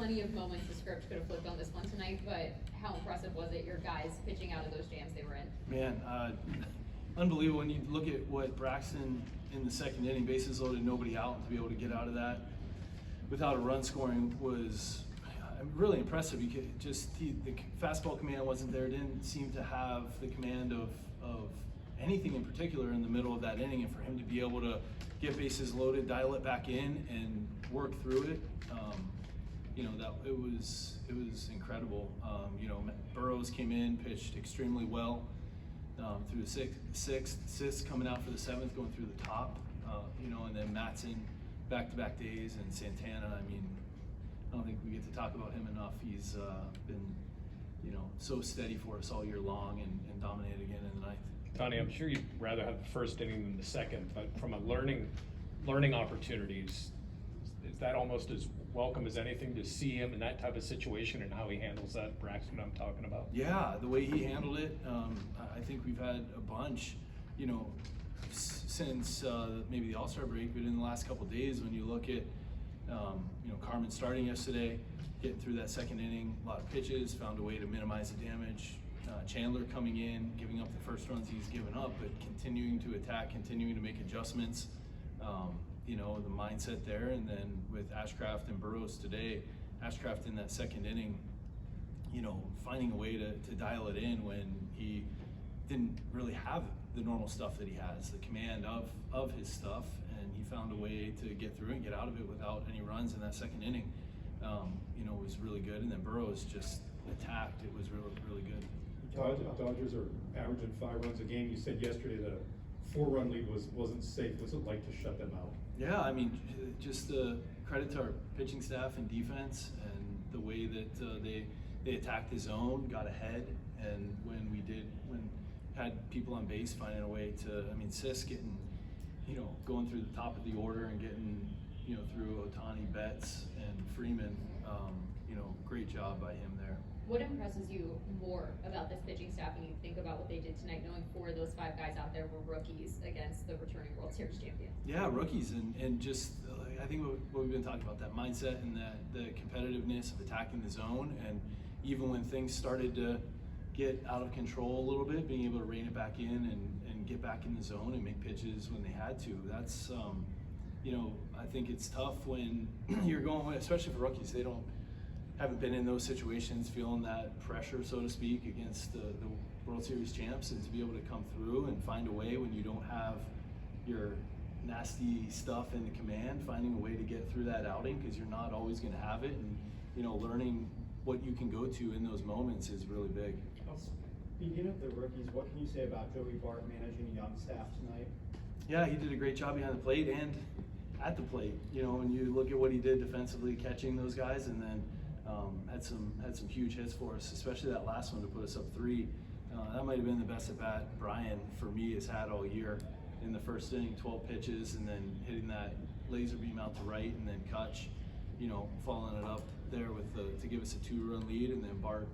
plenty of moments the script could have flipped on this one tonight, but how impressive was it, your guys pitching out of those jams they were in? Man, unbelievable. When you look at what Braxton in the second inning, bases loaded, nobody out, to be able to get out of that without a run scoring was really impressive. You could just the fastball command wasn't there. Didn't seem to have the command of anything in particular in the middle of that inning, and for him to be able to get bases loaded, dial it back in, and work through it, that it was incredible. Burrows came in, pitched extremely well through the sixth, coming out for the seventh, going through the top, and then Matson back-to-back days, and Santana. I mean, I don't think we get to talk about him enough. He's been, so steady for us all year long, and dominated again in the ninth. Tony, I'm sure you'd rather have the first inning than the second, but from a learning opportunities, is that almost as welcome as anything to see him in that type of situation and how he handles that, Braxton, I'm talking about? Yeah, the way he handled it, I think we've had a bunch, since maybe the All-Star break, but in the last couple of days, when you look at, Carmen starting yesterday, getting through that second inning, a lot of pitches, found a way to minimize the damage. Chandler coming in, giving up the first runs he's given up, but continuing to attack, continuing to make adjustments. The mindset there, and then with Ashcraft and Burrows today, Ashcraft in that second inning, finding a way to dial it in when he didn't really have the normal stuff that he has, the command of his stuff, and he found a way to get through and get out of it without any runs in that second inning. Was really good, and then Burrows just attacked. It was really, really good. Dodgers are averaging 5 runs a game. You said yesterday that a 4-run lead wasn't safe. What's it like to shut them out? Yeah, I mean, just credit to our pitching staff and defense, and the way that they attacked the zone, got ahead, and when had people on base finding a way to, Sis getting, going through the top of the order and getting, through Ohtani, Betts, and Freeman, great job by him there. What impresses you more about this pitching staff when you think about what they did tonight, knowing 4 of those 5 guys out there were rookies against the returning World Series champions? Yeah, rookies, and just I think what we've been talking about, that mindset and the competitiveness of attacking the zone, and even when things started to get out of control a little bit, being able to rein it back in and get back in the zone and make pitches when they had to. That's I think it's tough when you're going, especially for rookies, they haven't been in those situations, feeling that pressure, so to speak, against the World Series champs, and to be able to come through and find a way when you don't have your nasty stuff in the command, finding a way to get through that outing, because you're not always going to have it, and learning what you can go to in those moments is really big. Speaking of the rookies, what can you say about Joey Bart managing a young staff tonight? Yeah, he did a great job behind the plate and at the plate. When you look at what he did defensively, catching those guys, and then had some huge hits for us, especially that last one to put us up 3. That might have been the best at bat Brian, for me, has had all year. In the first inning, 12 pitches, and then hitting that laser beam out to right, and then Kutch, following it up there to give us a 2-run lead, and then Bart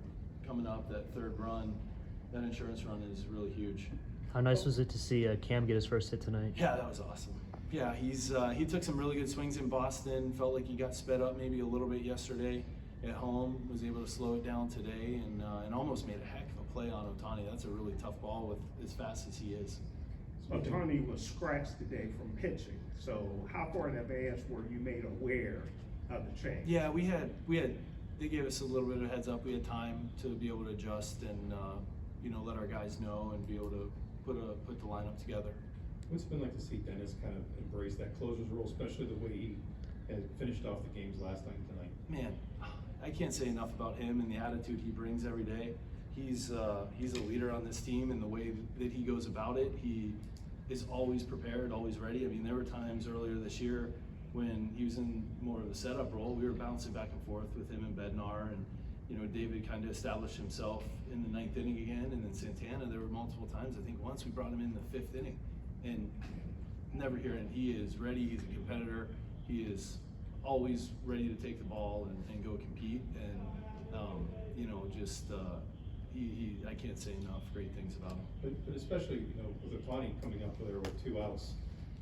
coming up that 3rd run. That insurance run is really huge. How nice was it to see Cam get his first hit tonight? Yeah, that was awesome. Yeah, he took some really good swings in Boston. Felt like he got sped up maybe a little bit yesterday at home. Was able to slow it down today, and almost made a heck of a play on Ohtani. That's a really tough ball with as fast as he is. Ohtani was scratched today from pitching. So how far in advance were you made aware of the change? Yeah, we had. They gave us a little bit of heads up. We had time to be able to adjust and let our guys know and be able to put the lineup together. What's it been like to see Dennis kind of embrace that closer's role, especially the way he had finished off the games last night and tonight? Man, I can't say enough about him and the attitude he brings every day. He's a leader on this team, and the way that he goes about it, he is always prepared, always ready. There were times earlier this year when he was in more of a setup role. We were bouncing back and forth with him and Bednar, and David kind of established himself in the 9th inning again, and then Santana, there were multiple times. I think once we brought him in the 5th inning, and never hearing he is ready. He's a competitor. He is always ready to take the ball and go compete, and I can't say enough great things about him. But especially, with Ohtani coming up there with 2 outs,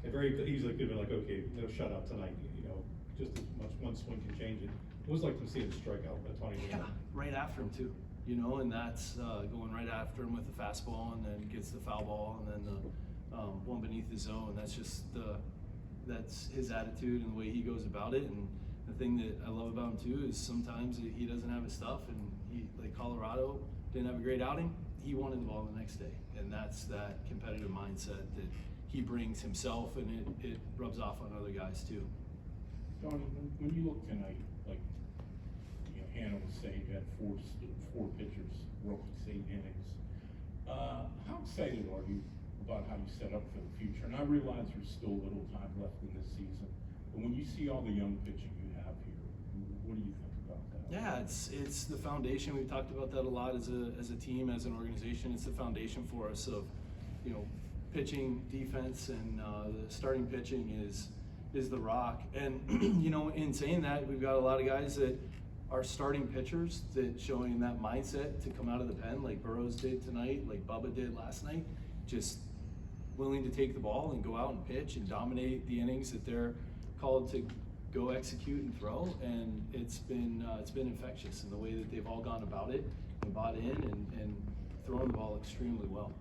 it very easily could have been like, okay, no shutout tonight. just as much one swing can change it. What was it like to see him strike out a Tony? Yeah, right after him too, you know, and that's going right after him with the fastball, and then gets the foul ball, and then the one beneath the zone. That's just that's his attitude and the way he goes about it. And the thing that I love about him too is sometimes he doesn't have his stuff, and he, like Colorado, didn't have a great outing. He wanted the ball the next day, and that's that competitive mindset that he brings himself, and it rubs off on other guys too. Donnie, when you look tonight, like, you know, Hannah was saying you had four pitchers, rookies, 8 innings. How excited are you about how you set up for the future? And I realize there's still little time left in this season, but when you see all the young pitching you have here, what do you think about that? Yeah, it's the foundation. We've talked about that a lot as a team, as an organization. It's the foundation for us of, you know, pitching, defense, and the starting pitching is the rock. And you know, in saying that, we've got a lot of guys that are starting pitchers that showing that mindset to come out of the pen, like Burrows did tonight, like Bubba did last night, just willing to take the ball and go out and pitch and dominate the innings that they're called to go execute and throw. And it's been infectious in the way that they've all gone about it and bought in and throwing the ball extremely well.